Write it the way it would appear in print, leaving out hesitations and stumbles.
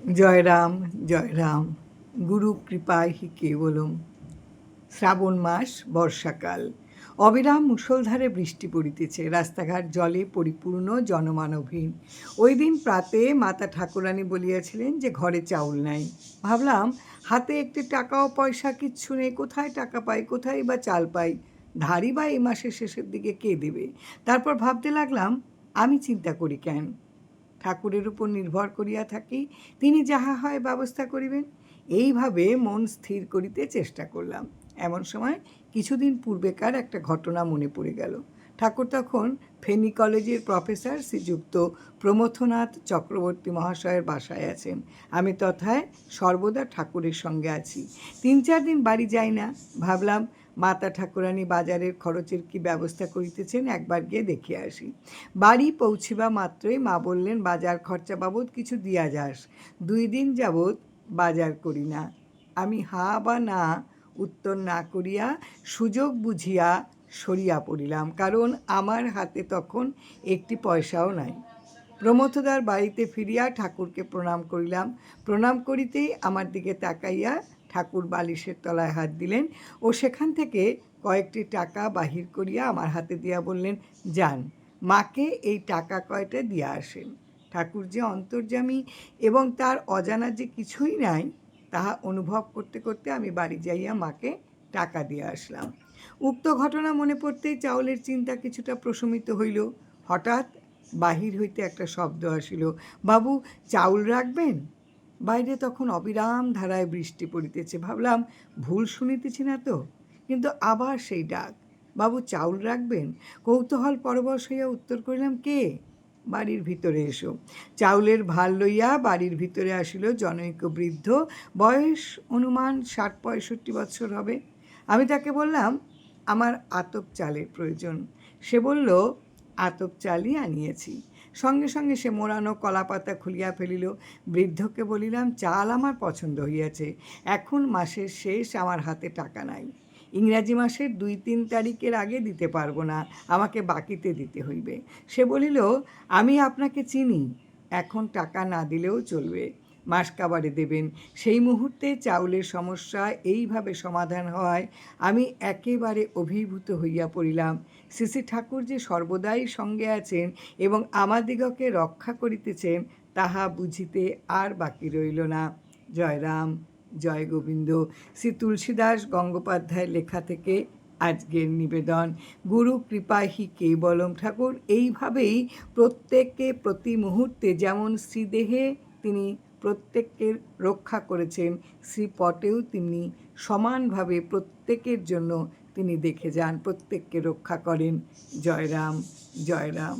জয় রাম, জয় রাম। গুরু কৃপায় হি কেবলম। শ্রাবণ মাস, বর্ষাকাল। অবিরাম মুষলধারে বৃষ্টি পড়িতেছে, রাস্তাঘাট জলে পরিপূর্ণ, জনমানবহীন। ওই দিন প্রাতে মাতা ঠাকুরানী বলিয়াছিলেন যে ঘরে চাউল নাই। ভাবলাম হাতে একটি টাকাও পয়সা কিচ্ছু নেই, কোথায় টাকা পাই, কোথায় বা চাল পাই, ধারই বা এই মাসের শেষের দিকে কে দেবে। তারপর ভাবতে লাগলাম, আমি চিন্তা করি কেন, ঠাকুরের উপর নির্ভর করিয়া থাকি, তিনি যাহা হয় ব্যবস্থা করিবেন। এইভাবে মন স্থির করিতে চেষ্টা করলাম। এমন সময় কিছুদিন পূর্বেকার একটা ঘটনা মনে পড়ে গেল। ঠাকুর তখন ফেনী কলেজের প্রফেসর শ্রীযুক্ত প্রমথনাথ চক্রবর্তী মহাশয়ের বাসায় আছেন। আমি তথায় সর্বদা ঠাকুরের সঙ্গে আছি। 3-4 দিন বাড়ি যাই না। ভাবলাম মাতা ঠাকুরানী বাজারের খরচের কি ব্যবস্থা করিতেছেন, একবার গিয়ে দেখে আসি। বাড়ি পৌঁছিবা মাত্রই মা বললেন, বাজার খরচা বাবদ কিছু দিয়া যাস। 2 দিন যাবৎ বাজার করি না। আমি হা বা না উত্তর না করিয়া সুযোগ বুঝিয়া সরিয়া পড়িলাম, কারণ আমার হাতে তখন একটি পয়সাও নাই। প্রমথদার বাড়িতে ফিরিয়া ঠাকুরকে প্রণাম করিলাম। প্রণাম করিতেই আমার দিকে তাকাইয়া ঠাকুর বালিশের তলায় হাত দিলেন ও সেখান থেকে কয়েকটি টাকা বাহির করিয়া আমার হাতে দিয়া বললেন, যান, মাকে এই টাকা কয়টা দিয়া আসেন। ঠাকুর যে অন্তর্যামী এবং তার অজানা যে কিছুই নাই, তাহা অনুভব করতে করতে আমি বাড়ি যাইয়া মাকে টাকা দিয়ে আসলাম। উক্ত ঘটনা মনে পড়তেই চাউলের চিন্তা কিছুটা প্রশমিত হইল। হঠাৎ বাহির হইতে একটা শব্দ আসিল, বাবু চাউল রাখবেন? বাইরে তখন অবিরাম ধারায় বৃষ্টি পড়িতেছে। ভাবলাম ভুল শুনিতেছি না তো, কিন্তু আবার সেই ডাক, বাবু চাউল রাখবেন। কৌতূহল পরবশ হইয়া উত্তর করিলাম, কে? বাড়ির ভিতরে এসো। চাউলের ভার লইয়া বাড়ির ভিতরে আসিল জনৈক বৃদ্ধ, বয়স অনুমান 60-65 বৎসর হবে। আমি তাকে বললাম, আমার আতপ চালের প্রয়োজন। সে বলল, আতপ চালই আনিয়েছি। সঙ্গে সঙ্গে সে মোড়ানো কলাপাতা খুলিয়া ফেলিল। বৃদ্ধকে বলিলাম, চাল আমার পছন্দ হইয়াছে, এখন মাসের শেষ, আমার হাতে টাকা নাই। ইংরাজি মাসের 2-3 তারিখের আগে দিতে পারবো না, আমাকে বাকিতে দিতে হইবে। সে বলিল, আমি আপনাকে চিনি, এখন টাকা না দিলেও চলবে, মাস কাবারে দেবেন। সেই মুহূর্তে চাউলের সমস্যা এইভাবে সমাধান হওয়ায় আমি একেবারে অভিভূত হইয়া পড়িলাম। শ্রী ঠাকুর যে সর্বদাই সঙ্গে আছেন এবং আমাদিগকে রক্ষা করিতেছেন, তাহা বুঝিতে আর বাকি রইল না। জয় রাম, জয় গোবিন্দ। শ্রী তুলসীদাস গঙ্গোপাধ্যায়ের লেখা থেকে আজকের নিবেদন। গুরু কৃপায় হি কেবলম। ঠাকুর এইভাবেই প্রত্যেককে প্রতি মুহূর্তে যেমন শ্রীদেহে তিনি প্রত্যেককে রক্ষা করেছেন, শ্রীপটেও তিনি সমানভাবে প্রত্যেকের জন্য তিনি দেখে যান, প্রত্যেককে রক্ষা করেন। জয় রাম, জয় রাম।